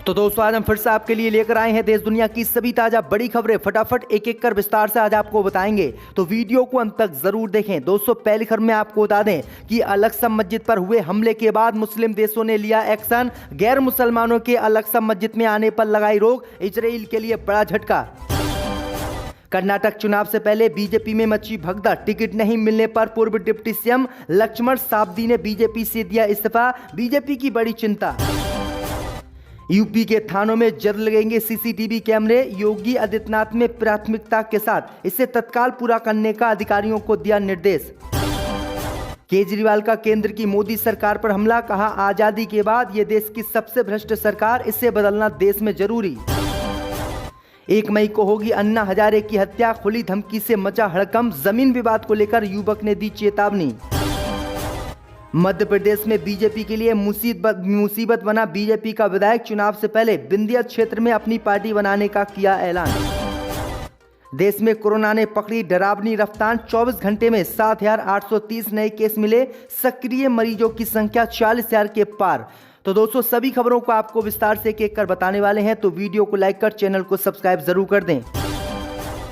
तो दोस्तों आज हम फिर से आपके लिए लेकर आए हैं देश दुनिया की सभी ताजा बड़ी खबरें। फटाफट एक एक कर विस्तार से आज आपको बताएंगे, तो वीडियो को अंत तक जरूर देखें। दोस्तों पहली खबर में आपको बता दें कि अल-अक्सा मस्जिद पर हुए हमले के बाद मुस्लिम देशों ने लिया एक्शन। गैर मुसलमानों के अल-अक्सा मस्जिद में आने पर लगाई रोक, इजराइल के लिए बड़ा झटका। कर्नाटक चुनाव से पहले बीजेपी में मची भगदड़, टिकट नहीं मिलने पर पूर्व डिप्टी सीएम लक्ष्मण सावदी ने बीजेपी से दिया इस्तीफा, बीजेपी की बड़ी चिंता। यूपी के थानों में जल्द लगेंगे सीसीटीवी कैमरे, योगी आदित्यनाथ ने प्राथमिकता के साथ इसे तत्काल पूरा करने का अधिकारियों को दिया निर्देश। केजरीवाल का केंद्र की मोदी सरकार पर हमला, कहा आजादी के बाद ये देश की सबसे भ्रष्ट सरकार, इसे बदलना देश में जरूरी। 1 मई को होगी अन्ना हजारे की हत्या, खुली धमकी से मचा हड़कंप, जमीन विवाद को लेकर युवक ने दी चेतावनी। मध्य प्रदेश में बीजेपी के लिए मुसीबत बना बीजेपी का विधायक, चुनाव से पहले विंध्य क्षेत्र में अपनी पार्टी बनाने का किया ऐलान। देश में कोरोना ने पकड़ी डरावनी रफ्तार, 24 घंटे में 7,830 नए केस मिले, सक्रिय मरीजों की संख्या 40,000 के पार। तो दोस्तों सभी खबरों को आपको विस्तार से एक एक कर बताने वाले हैं, तो वीडियो को लाइक कर चैनल को सब्सक्राइब जरूर कर दें।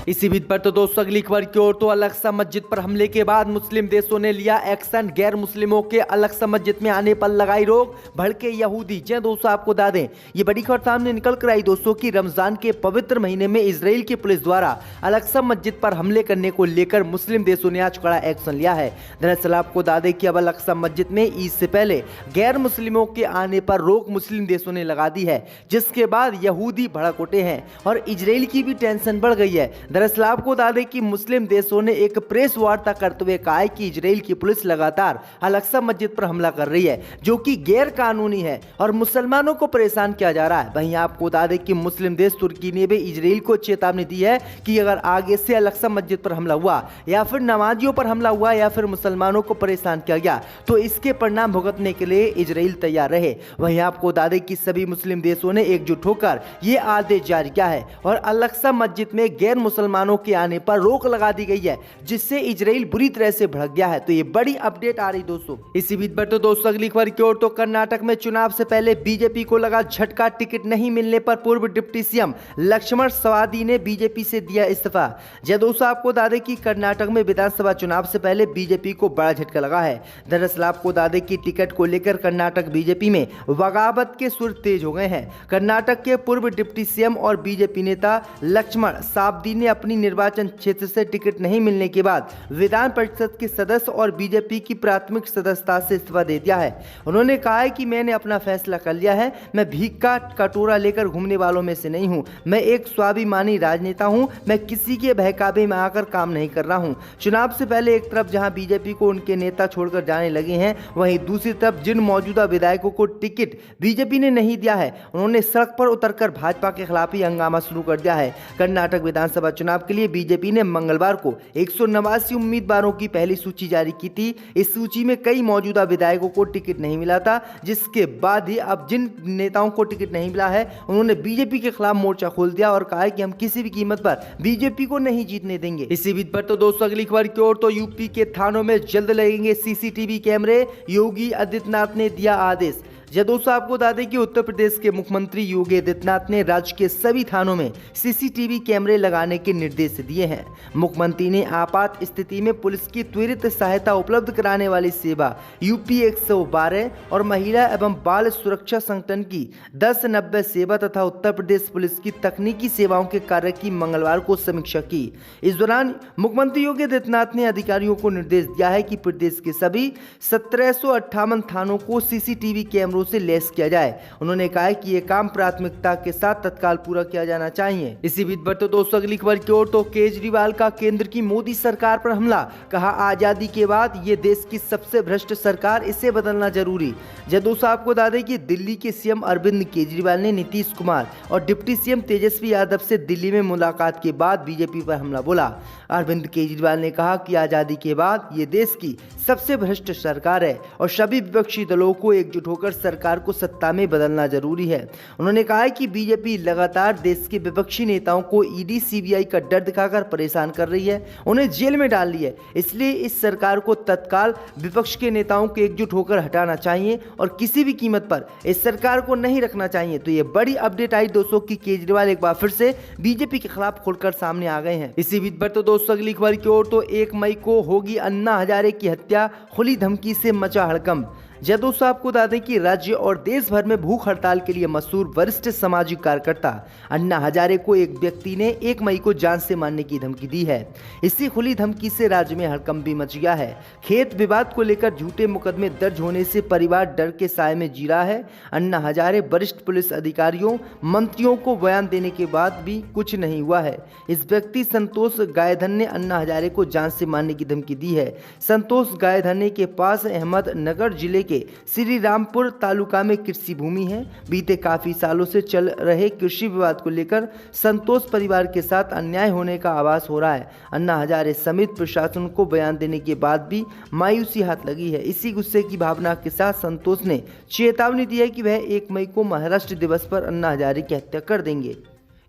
इसी बीच पर तो दोस्तों अगली खबर की ओर, तो अल-अक्सा मस्जिद पर हमले के बाद मुस्लिम देशों ने लिया एक्शन। गैर मुस्लिमों के अल-अक्सा मस्जिद में आने पर लगाई रोक, भड़के यहूदी। जी दोस्तों आपको बता दें, ये बड़ी खबर सामने निकल कर आई दोस्तों कि रमजान के पवित्र महीने में इजराइल की पुलिस द्वारा अल-अक्सा मस्जिद पर हमले करने को लेकर मुस्लिम देशों ने आज कड़ा एक्शन लिया है। दरअसल आपको बता दें कि अब अल-अक्सा मस्जिद में ईद से पहले गैर मुस्लिमों के आने पर रोक मुस्लिम देशों ने लगा दी है, जिसके बाद यहूदी भड़क उठे हैं और इजराइल की भी टेंशन बढ़ गई है। दरअसल आपको बता दें कि मुस्लिम देशों ने एक प्रेस वार्ता करते हुए कहा है कि इजराइल की पुलिस लगातार अल-अक्सा मस्जिद पर हमला कर रही है, जो कि गैर कानूनी है और मुसलमानों को परेशान किया जा रहा है। वहीं आपको बता दें कि मुस्लिम देश तुर्की ने भी इजराइल को चेतावनी दी है कि अगर आगे से अल-अक्सा मस्जिद पर हमला हुआ या फिर नमाजियों पर हमला हुआ या फिर मुसलमानों को परेशान किया गया तो इसके परिणाम भुगतने के लिए इजराइल तैयार रहे। वहीं आपको बता दें कि सभी मुस्लिम देशों ने एकजुट होकर यह आदेश जारी किया है और अल-अक्सा मस्जिद में गैर मुसलमानों के आने पर रोक लगा दी गई है, जिससे इजराइल बुरी तरह से भड़क गया है। तो ये बड़ी अपडेट आ रही दोस्तों। इसी बीच पर तो दोस्तों अगली खबर की ओर, तो कर्नाटक में चुनाव से पहले बीजेपी को लगा झटका, टिकट नहीं मिलने पर पूर्व डिप्टी सीएम लक्ष्मण सावदी ने बीजेपी से दिया इस्तीफा। जय दोस्तों आपको बता दें कि कर्नाटक में विधानसभा चुनाव से पहले बीजेपी को बड़ा झटका लगा है। दरअसल आपको बता दें कि टिकट को लेकर कर्नाटक बीजेपी में बगावत के सुर तेज हो गए हैं। कर्नाटक के पूर्व डिप्टी सीएम और बीजेपी नेता लक्ष्मण सावदी ने अपनी निर्वाचन क्षेत्र से टिकट नहीं मिलने के बाद विधान परिषद के सदस्य और बीजेपी की प्राथमिक सदस्यता से इस्तीफा दे दिया है। उन्होंने कहा है कि मैंने अपना फैसला कर लिया है, मैं भीख का कटोरा लेकर घूमने वालों में से नहीं हूं, मैं एक स्वाभिमानी राजनेता हूं, मैं किसी के बहकावे में आकर काम नहीं कर रहा हूं। चुनाव से पहले एक तरफ जहां बीजेपी को उनके नेता छोड़कर जाने लगे हैं, वहीं दूसरी तरफ जिन मौजूदा विधायकों को टिकट बीजेपी ने नहीं दिया है, उन्होंने सड़क पर उतरकर भाजपा के खिलाफ ही हंगामा शुरू कर दिया है। कर्नाटक विधानसभा चुनाव के लिए बीजेपी ने मंगलवार को 189 उम्मीदवारों की पहली सूची जारी की थी। इस सूची में कई मौजूदा विधायकों को टिकट नहीं मिला था, जिसके बाद ही अब जिन नेताओं को टिकट नहीं मिला है उन्होंने बीजेपी के खिलाफ मोर्चा खोल दिया और कहा है कि हम किसी भी कीमत पर बीजेपी को नहीं जीतने देंगे। इसी बीच पर तो दोस्तों अगली खबर की ओर, तो यूपी के थानों में जल्द लगेंगे सीसीटीवी कैमरे, योगी आदित्यनाथ ने दिया आदेश। जय दोस्तों आपको बता दें कि उत्तर प्रदेश के मुख्यमंत्री योगी आदित्यनाथ ने राज्य के सभी थानों में सीसीटीवी कैमरे लगाने के निर्देश दिए हैं। मुख्यमंत्री ने आपात स्थिति में पुलिस की त्वरित सहायता उपलब्ध कराने वाली सेवा यूपी 112 और महिला एवं बाल सुरक्षा संगठन की 1090 सेवा तथा उत्तर प्रदेश पुलिस की तकनीकी सेवाओं के कार्य की मंगलवार को समीक्षा की। इस दौरान मुख्यमंत्री योगी आदित्यनाथ ने अधिकारियों को निर्देश दिया है कि प्रदेश के सभी 1758 थानों को सीसीटीवी कैमरों से लैस किया जाए। उन्होंने कहा है कि यह काम प्राथमिकता के साथ तत्काल पूरा किया जाना चाहिए। इसी बीच पर तो दोस्तों अगली खबर की ओर, तो केजरीवाल का केंद्र की मोदी सरकार पर हमला, कहा आजादी के बाद ये देश की सबसे भ्रष्ट सरकार, इसे बदलना जरूरी। जब दोस्तों आपको बता दें कि दिल्ली के सीएम अरविंद केजरीवाल ने नीतीश कुमार और डिप्टी सीएम तेजस्वी यादव से दिल्ली में मुलाकात के बाद बीजेपी पर हमला बोला। अरविंद केजरीवाल ने कहा कि आजादी के बाद ये देश की सबसे भ्रष्ट सरकार है और सभी विपक्षी दलों को एकजुट होकर सरकार को सत्ता में बदलना जरूरी है। उन्होंने कहा है कि बीजेपी लगातार देश के विपक्षी नेताओं को ईडी सीबीआई का डर दिखाकर परेशान कर रही है, उन्हें जेल में डाल रही है। इसलिए इस सरकार को तत्काल विपक्ष के नेताओं को एकजुट होकर हटाना चाहिए और किसी भी कीमत पर इस सरकार को नहीं रखना चाहिए। तो ये बड़ी अपडेट आई दोस्तों कि केजरीवाल एक बार फिर से बीजेपी के खिलाफ खुलकर सामने आ गए हैं। इसी बीच पर तो दोस्तों अगली खबर की ओर, तो 1 मई को होगी अन्ना हजारे की हत्या, खुली धमकी से मचा हड़कंप। जय दोस्तों, आपको बता दें कि राज्य और देश भर में भूख हड़ताल के लिए मशहूर वरिष्ठ सामाजिक कार्यकर्ता अन्ना हजारे को एक व्यक्ति ने 1 मई को जान से मारने की धमकी दी है। इसी खुली धमकी से राज्य में हड़कंप भी मच गया है। खेत विवाद को लेकर झूठे मुकदमे दर्ज होने से परिवार डर के साए में जी रहा है। अन्ना हजारे वरिष्ठ पुलिस अधिकारियों, मंत्रियों को बयान देने के बाद भी कुछ नहीं हुआ है। इस व्यक्ति संतोष गायधन ने अन्ना हजारे को जान से मारने की धमकी दी है। संतोष गायधने के पास अहमदनगर जिले के श्री रामपुर तालुका में कृषि भूमि है। बीते काफी सालों से चल रहे कृषि विवाद को लेकर संतोष परिवार के साथ अन्याय होने का आभास हो रहा है। अन्ना हजारे समेत प्रशासन को बयान देने के बाद भी मायूसी हाथ लगी है। इसी गुस्से की भावना के साथ संतोष ने चेतावनी दी है कि वह 1 मई को महाराष्ट्र दिवस पर अन्ना हजारे की हत्या कर देंगे।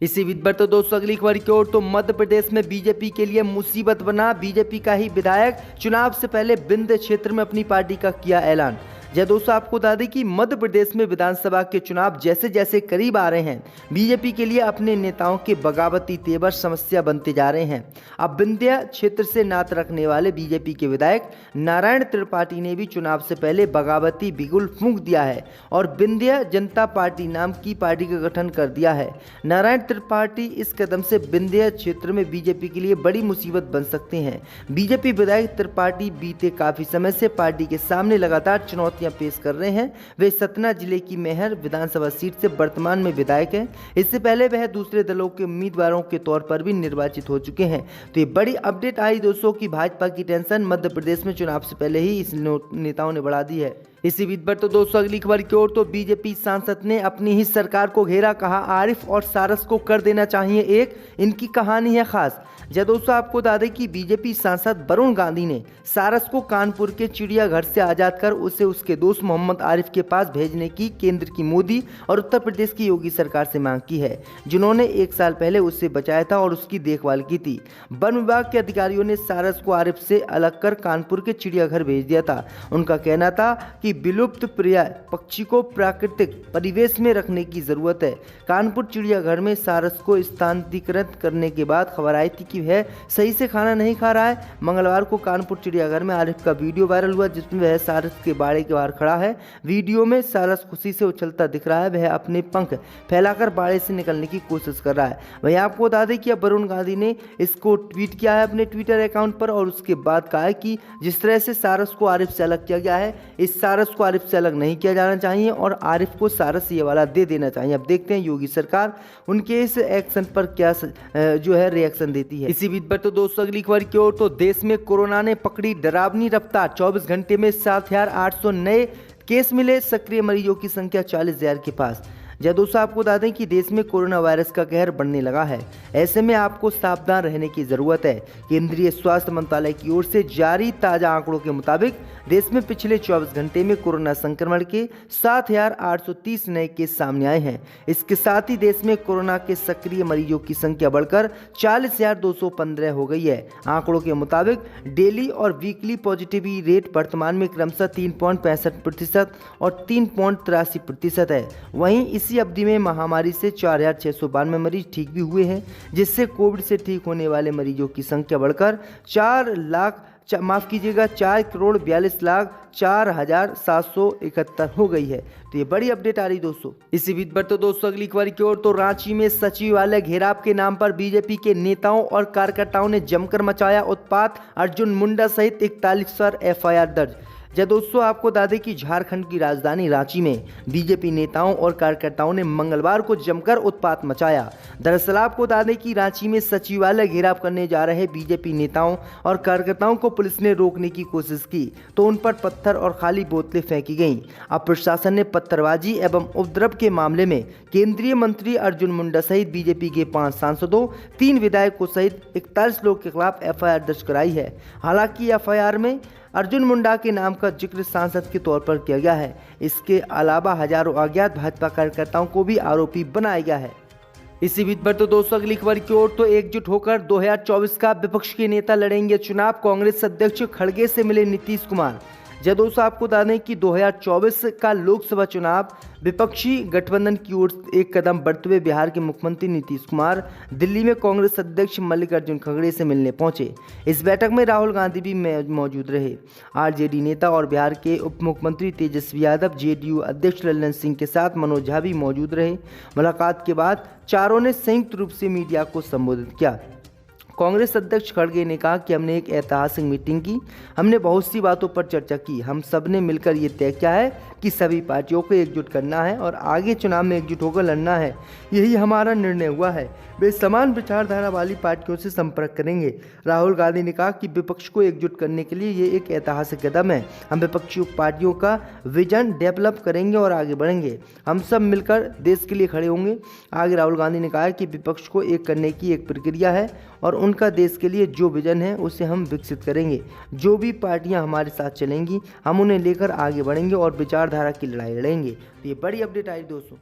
इसी बीच पर तो दोस्तों अगली खबर की ओर, तो मध्य प्रदेश में बीजेपी के लिए मुसीबत बना। बीजेपी का ही विधायक चुनाव से पहले विंध्य क्षेत्र में अपनी पार्टी का किया ऐलान। जय दोस्तों, आपको बता दें कि मध्य प्रदेश में विधानसभा के चुनाव जैसे जैसे करीब आ रहे हैं, बीजेपी के लिए अपने नेताओं के बगावती तेवर समस्या बनते जा रहे हैं। अब विंध्य क्षेत्र से नात रखने वाले बीजेपी के विधायक नारायण त्रिपाठी ने भी चुनाव से पहले बगावती बिगुल फूंक दिया है और विंध्य जनता पार्टी नाम की पार्टी का गठन कर दिया है। नारायण त्रिपाठी इस कदम से विंध्य क्षेत्र में बीजेपी के लिए बड़ी मुसीबत बन सकते हैं। बीजेपी विधायक त्रिपाठी बीते काफी समय से पार्टी के सामने लगातार चुनौतियां पेश कर रहे हैं। वे सतना जिले की मेहर विधानसभा सीट से वर्तमान में विधायक हैं। इससे पहले वह दूसरे दलों के उम्मीदवारों के तौर पर भी निर्वाचित हो चुके हैं। तो ये बड़ी अपडेट आई दोस्तों कि भाजपा की टेंशन मध्य प्रदेश में चुनाव से पहले ही इस नेताओं ने बढ़ा दी है। इसी बीच पर तो दोस्तों अगली खबर की ओर, तो बीजेपी सांसद ने अपनी ही सरकार को घेरा, कहा आरिफ और सारस को कर देना चाहिए एक, इनकी कहानी है खास। जय दोस्तों, आपको बता दें कि बीजेपी सांसद वरुण गांधी ने सारस को कानपुर के चिड़ियाघर से आजाद कर उसे उसके दोस्त मोहम्मद आरिफ के पास भेजने की केंद्र की मोदी और उत्तर प्रदेश की योगी सरकार से मांग की है, जिन्होंने 1 साल पहले उसे बचाया था और उसकी देखभाल की थी। वन विभाग के अधिकारियों ने सारस को आरिफ से अलग कर कानपुर के चिड़ियाघर भेज दिया था। उनका कहना था कि विलुप्त प्राय पक्षी को प्राकृतिक परिवेश में रखने की जरूरत है। कानपुर चिड़ियाघर में सारस को स्थानांतरित करने के बाद खबर आई थी कि वह सही से खाना नहीं खा रहा है। मंगलवार को कानपुर चिड़ियाघर में आरिफ का वीडियो वायरल हुआ, जिसमें वह सारस के बाड़े के बाहर खड़ा है। वीडियो में सारस खुशी से उछलता दिख रहा है। वह अपने पंख फैलाकर बाड़े से निकलने की कोशिश कर रहा है। वहीं आपको बता दें कि अब वरुण गांधी ने इसको ट्वीट किया है अपने ट्विटर अकाउंट पर और उसके बाद कहा है कि जिस तरह से सारस को आरिफ से अलग किया गया है, इस सारस को आरिफ से अलग नहीं किया जाना चाहिए और आरिफ को सारस ये वाला दे देना चाहिए। अब देखते हैं योगी सरकार उनके इस एक्शन पर क्या जो है रिएक्शन देती है। इसी बीच पर तो दोस्तों अगली खबर की ओर, तो देश में कोरोना ने पकड़ी डरावनी रफ्तार। 24 घंटे में 7,800 नए केस मिले, सक्रिय मरीजों की संख्या 40,000 के पास। जय दोस्तों, आपको बता दें कि देश में कोरोना वायरस का कहर बढ़ने लगा है। ऐसे में आपको सावधान रहने की जरूरत है। केंद्रीय स्वास्थ्य मंत्रालय की ओर से जारी ताजा आंकड़ों के मुताबिक देश में पिछले 24 घंटे में कोरोना संक्रमण के 7,830 नए केस सामने आए हैं। इसके साथ ही देश में कोरोना के सक्रिय मरीजों की संख्या बढ़कर 40,215 हो गई है। आंकड़ों के मुताबिक डेली और वीकली पॉजिटिविटी रेट वर्तमान में क्रमशः 3.65% और 3.83% है। वहीं इसी अवधि में महामारी से 4,692 मरीज ठीक भी हुए हैं, जिससे कोविड से ठीक होने वाले मरीजों की संख्या बढ़कर 4,42,40,04,771 हो गई है। तो ये बड़ी अपडेट आ रही दोस्तों। इसी बीच पर तो दोस्तों अगली खबर की ओर, तो रांची में सचिवालय घेराव के नाम पर बीजेपी के नेताओं और कार्यकर्ताओं ने जमकर मचाया उत्पात। अर्जुन मुंडा सहित 41 पर एफआईआर दर्ज। जय दोस्तों, आपको बता दें कि झारखंड की राजधानी रांची में बीजेपी नेताओं और कार्यकर्ताओं ने मंगलवार को जमकर उत्पात मचाया। दरअसल आपको बता दें कि रांची में सचिवालय घेराव करने जा रहे बीजेपी नेताओं और कार्यकर्ताओं को पुलिस ने रोकने की कोशिश की तो उन पर पत्थर और खाली बोतलें फेंकी गईं। अब प्रशासन ने पत्थरबाजी एवं उपद्रव के मामले में केंद्रीय मंत्री अर्जुन मुंडा सहित बीजेपी के 5 सांसदों, 3 विधायकों सहित 41 लोग के खिलाफ एफआईआर दर्ज कराई है। हालांकि एफआईआर में अर्जुन मुंडा के नाम का जिक्र सांसद के तौर पर किया गया है। इसके अलावा हजारों अज्ञात भाजपा कार्यकर्ताओं को भी आरोपी बनाया गया है। इसी बीच पर तो दोस्तों अगली खबर की ओर तो एकजुट होकर 2024 का विपक्ष के नेता लड़ेंगे चुनाव। कांग्रेस अध्यक्ष खड़गे से मिले नीतीश कुमार। जय दोस्तों, आपको बता दें कि 2024 का लोकसभा चुनाव विपक्षी गठबंधन की ओर एक कदम बढ़ते हुए बिहार के मुख्यमंत्री नीतीश कुमार दिल्ली में कांग्रेस अध्यक्ष मल्लिकार्जुन खड़गे से मिलने पहुंचे। इस बैठक में राहुल गांधी भी मौजूद रहे। आरजेडी नेता और बिहार के उप मुख्यमंत्री तेजस्वी यादव, जेडीयू अध्यक्ष ललन सिंह के साथ मनोज झा भी मौजूद रहे। मुलाकात के बाद चारों ने संयुक्त रूप से मीडिया को संबोधित किया। कांग्रेस अध्यक्ष खड़गे ने कहा कि हमने एक ऐतिहासिक मीटिंग की, हमने बहुत सी बातों पर चर्चा की। हम सब ने मिलकर ये तय किया है कि सभी पार्टियों को एकजुट करना है और आगे चुनाव में एकजुट होकर लड़ना है। यही हमारा निर्णय हुआ है। वे समान विचारधारा वाली पार्टियों से संपर्क करेंगे। राहुल गांधी ने कहा कि विपक्ष को एकजुट करने के लिए ये एक ऐतिहासिक कदम है। हम विपक्षी पार्टियों का विजन डेवलप करेंगे और आगे बढ़ेंगे। हम सब मिलकर देश के लिए खड़े होंगे। आगे राहुल गांधी ने कहा कि विपक्ष को एक करने की एक प्रक्रिया है और उनका देश के लिए जो विजन है उसे हम विकसित करेंगे। जो भी पार्टियां हमारे साथ चलेंगी हम उन्हें लेकर आगे बढ़ेंगे और विचारधारा की लड़ाई लड़ेंगे। तो ये बड़ी अपडेट आई दोस्तों।